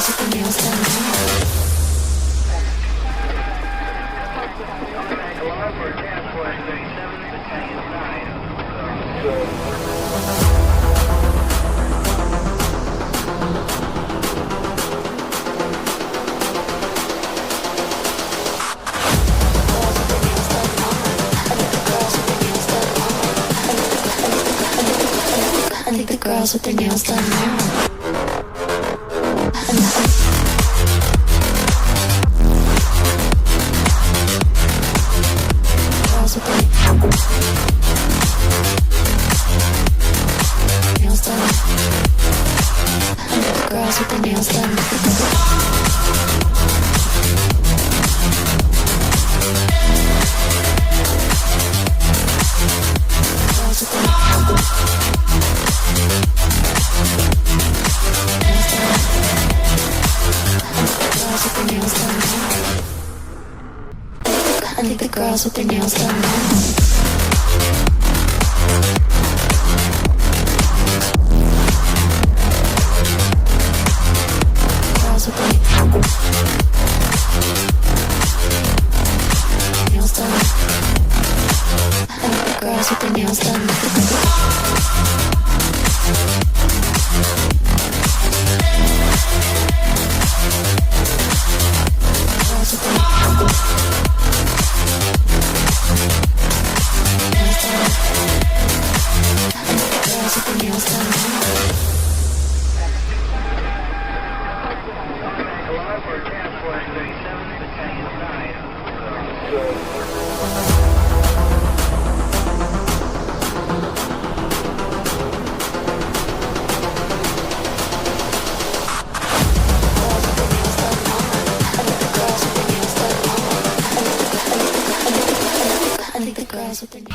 Girls with their nails done now. Girls with their nails done. Girls with their nails done. I think the girls with their nails done now. Girls with their nails done. I think the girls with their nails done. Alarm for transport 37, Battalion 9.